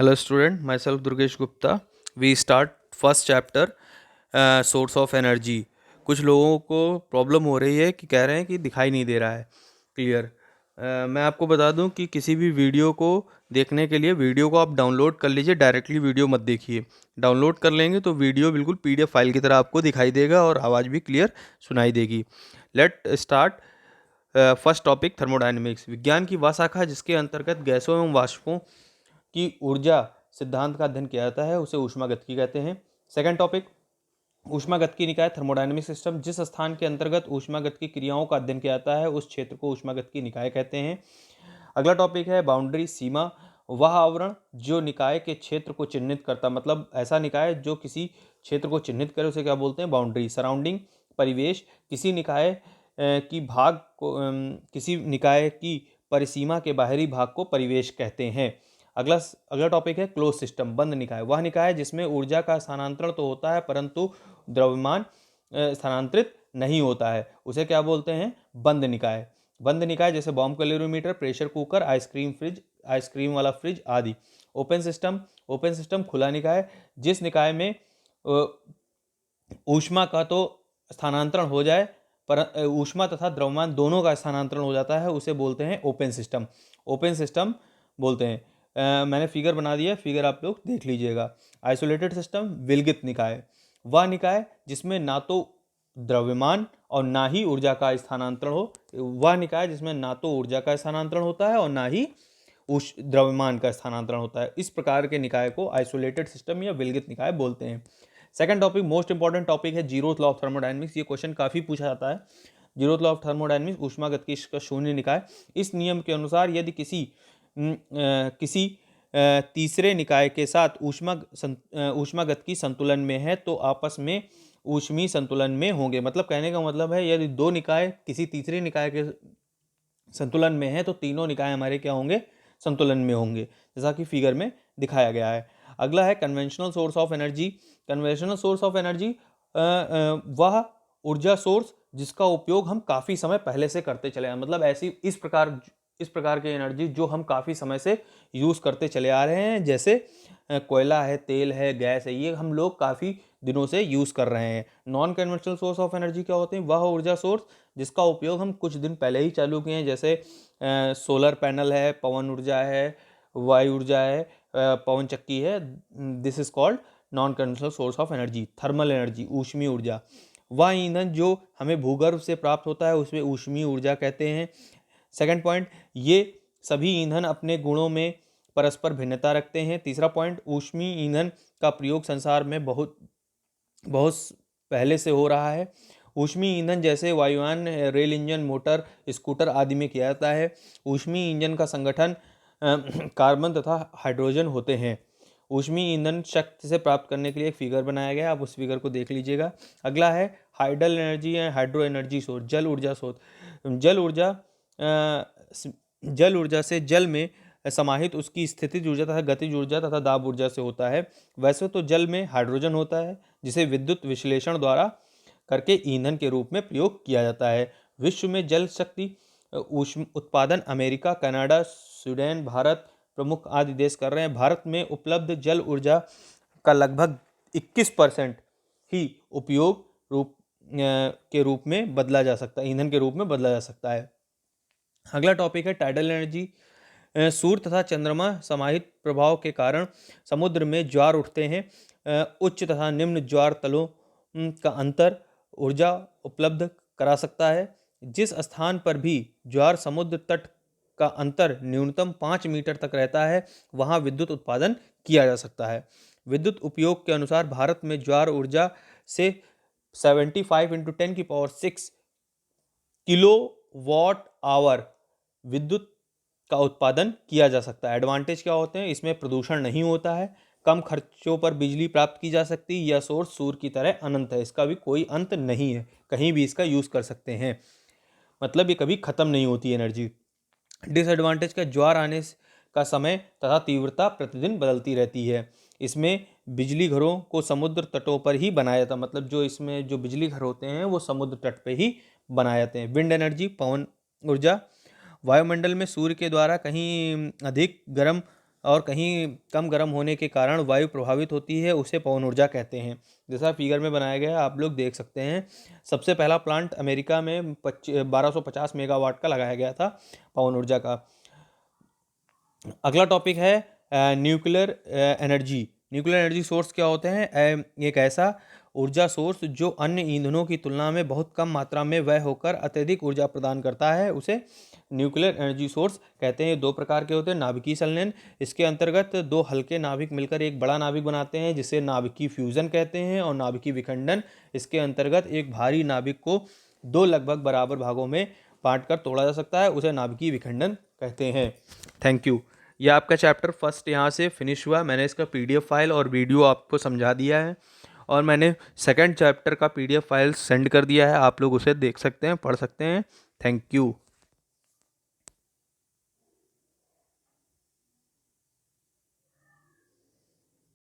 Hello student, myself Durgesh Gupta. We start first chapter source of energy. कुछ लोगों को problem हो रही है कि कह रहे हैं कि दिखाई नहीं दे रहा है क्लियर। मैं आपको बता दूं कि किसी भी वीडियो को देखने के लिए वीडियो को आप डाउनलोड कर लीजिए, डायरेक्टली वीडियो मत देखिए। डाउनलोड कर लेंगे तो वीडियो बिल्कुल पीडीएफ फाइल की तरह आपको दिखाई देगा और आवाज़ भी क्लियर सुनाई देगी। Let start. First topic thermodynamics, विज्ञान की वह शाखा जिसके अंतर्गत गैसों एवं वाष्पों की ऊर्जा सिद्धांत का अध्ययन किया जाता है उसे ऊष्मागतिकी कहते हैं। सेकंड टॉपिक ऊष्मागतिकी निकाय थर्मोडायनेमिक सिस्टम, जिस स्थान के अंतर्गत ऊष्मागतिकी क्रियाओं का अध्ययन किया जाता है उस क्षेत्र को ऊष्मागतिकी निकाय कहते हैं। अगला टॉपिक है बाउंड्री, सीमा, वह आवरण जो निकाय के क्षेत्र को चिन्हित करता, मतलब ऐसा निकाय जो किसी क्षेत्र को चिन्हित करे उसे क्या बोलते हैं, बाउंड्री। सराउंडिंग, परिवेश, किसी निकाय की भाग को किसी निकाय की परिसीमा के बाहरी भाग को परिवेश कहते हैं। अगला टॉपिक है क्लोज सिस्टम, बंद निकाय, वह निकाय जिसमें ऊर्जा का स्थानांतरण तो होता है परंतु द्रव्यमान स्थानांतरित नहीं होता है उसे क्या बोलते हैं, बंद निकाय। बंद निकाय जैसे bomb calorimeter, pressure cooker, ice cream वाला फ्रिज आदि। ओपन सिस्टम खुला निकाय, जिस निकाय में ऊष्मा का तो स्थानांतरण हो जाए पर ऊष्मा तथा द्रव्यमान दोनों का स्थानांतरण हो जाता है उसे बोलते हैं ओपन सिस्टम बोलते हैं। मैंने फिगर बना दिया, फिगर आप लोग देख लीजिएगा। आइसोलेटेड सिस्टम, विलगित निकाय, वह निकाय जिसमें ना तो द्रव्यमान और ना ही ऊर्जा का स्थानांतरण हो, वह निकाय जिसमें ना तो ऊर्जा का स्थानांतरण होता है और ना ही द्रव्यमान का स्थानांतरण होता है। इस प्रकार के निकाय को आइसोलेटेड सिस्टम या विलगित निकाय बोलते हैं। Second topic most important topic है जीरोथ लॉ ऑफ थर्मोडायनेमिक्स। ये क्वेश्चन काफी पूछा जाता है। जीरोथ लॉ ऑफ थर्मोडायनेमिक्स, ऊष्मागतिकी का शून्य निकाय। इस नियम के अनुसार यदि किसी तीसरे निकाय के साथ ऊष्मागतिकी संतुलन में है तो आपस में ऊष्मीय संतुलन में होंगे। मतलब कहने का मतलब है यदि दो निकाय किसी तीसरे निकाय के संतुलन में है तो तीनों निकाय हमारे क्या होंगे, संतुलन में होंगे, जैसा कि फिगर में दिखाया गया है। अगला है conventional source of energy. Conventional source of energy वह ऊर्जा सोर्स जिसका उपयोग हम काफ़ी समय पहले से करते चले आए, मतलब इस प्रकार की एनर्जी जो हम काफ़ी समय से यूज़ करते चले आ रहे हैं, जैसे कोयला है, तेल है, गैस है, ये हम लोग काफ़ी दिनों से यूज़ कर रहे हैं। Non conventional source of energy क्या होते हैं, वह ऊर्जा सोर्स जिसका उपयोग हम कुछ दिन पहले ही चालू किए हैं, जैसे सोलर पैनल है, पवन ऊर्जा है, वायु ऊर्जा है, पवन चक्की है। This is called non conventional source of energy. Thermal energy, ऊष्मीय ऊर्जा, वह ईंधन जो हमें भूगर्भ से प्राप्त होता है उसमें ऊष्मीय ऊर्जा कहते हैं। सेकंड पॉइंट, ये सभी ईंधन अपने गुणों में परस्पर भिन्नता रखते हैं। तीसरा पॉइंट, ऊष्मीय ईंधन का प्रयोग संसार में बहुत बहुत पहले से हो रहा है। ऊष्मीय ईंधन जैसे वायुयान, रेल इंजन, मोटर, स्कूटर आदि में किया जाता है। ऊष्मीय इंजन का संगठन कार्बन तथा हाइड्रोजन होते हैं। ऊष्मीय ईंधन शक्ति से प्राप्त करने के लिए एक फिगर बनाया गया है, आप उस फिगर को देख लीजिएगा। अगला है hydel energy and hydro energy source, जल ऊर्जा स्रोत। जल ऊर्जा से जल में समाहित उसकी स्थितिज ऊर्जा तथा गतिज ऊर्जा तथा दाब ऊर्जा से होता है। वैसे तो जल में हाइड्रोजन होता है जिसे विद्युत विश्लेषण द्वारा करके ईंधन के रूप में प्रयोग किया जाता है। विश्व में जल शक्ति ऊष्मा उत्पादन अमेरिका, कनाडा, स्वीडन, भारत प्रमुख आदि देश कर रहे हैं। भारत में उपलब्ध जल ऊर्जा का लगभग 21% ही उपयोग के रूप में बदला जा सकता है, ईंधन के रूप में बदला जा सकता है। अगला टॉपिक है टाइडल एनर्जी। सूर्य तथा चंद्रमा समाहित प्रभाव के कारण समुद्र में ज्वार उठते हैं। उच्च तथा निम्न ज्वार तलों का अंतर ऊर्जा उपलब्ध करा सकता है। जिस स्थान पर भी ज्वार समुद्र तट का अंतर न्यूनतम 5 मीटर तक रहता है वहां विद्युत उत्पादन किया जा सकता है। विद्युत उपयोग के अनुसार भारत में ज्वार ऊर्जा से 75 × 10⁶ किलो वॉट आवर विद्युत का उत्पादन किया जा सकता है। एडवांटेज क्या होते हैं, इसमें प्रदूषण नहीं होता है, कम खर्चों पर बिजली प्राप्त की जा सकती है, यह सोर्स सूर्य की तरह अनंत है, इसका भी कोई अंत नहीं है, कहीं भी इसका यूज़ कर सकते हैं, मतलब ये कभी ख़त्म नहीं होती एनर्जी। डिसएडवांटेज का ज्वार आने का समय तथा तीव्रता प्रतिदिन बदलती रहती है। इसमें बिजली घरों को समुद्र तटों पर ही बनाया जाता, मतलब जो इसमें जो बिजली घर होते हैं वो समुद्र तट पर ही बनाए जाते हैं। विंड एनर्जी, पवन ऊर्जा, वायुमंडल में सूर्य के द्वारा कहीं अधिक गर्म और कहीं कम गर्म होने के कारण वायु प्रभावित होती है, उसे पवन ऊर्जा कहते हैं। जैसा फिगर में बनाया गया है आप लोग देख सकते हैं। सबसे पहला प्लांट अमेरिका में 1250 मेगावाट का लगाया गया था पवन ऊर्जा का। अगला टॉपिक है nuclear energy. Nuclear energy source क्या होते हैं? एक ऐसा ऊर्जा सोर्स जो अन्य ईंधनों की तुलना में बहुत कम मात्रा में व्यय होकर अत्यधिक ऊर्जा प्रदान करता है, उसे न्यूक्लियर एनर्जी सोर्स कहते हैं। ये दो प्रकार के होते हैं, नाभिकीय संलयन। इसके अंतर्गत दो हल्के नाभिक मिलकर एक बड़ा नाभिक बनाते हैं जिसे नाभिकीय फ्यूजन कहते हैं। और नाभिकीय विखंडन, इसके अंतर्गत एक भारी नाभिक को दो लगभग बराबर भागों में बांट कर तोड़ा जा सकता है, उसे नाभिकीय विखंडन कहते हैं। Thank you. ये आपका चैप्टर फर्स्ट यहाँ से फिनिश हुआ। मैंने इसका PDF फाइल और वीडियो आपको समझा दिया है, और मैंने सेकंड चैप्टर का PDF फाइल सेंड कर दिया है, आप लोग उसे देख सकते हैं, पढ़ सकते हैं। Thank you.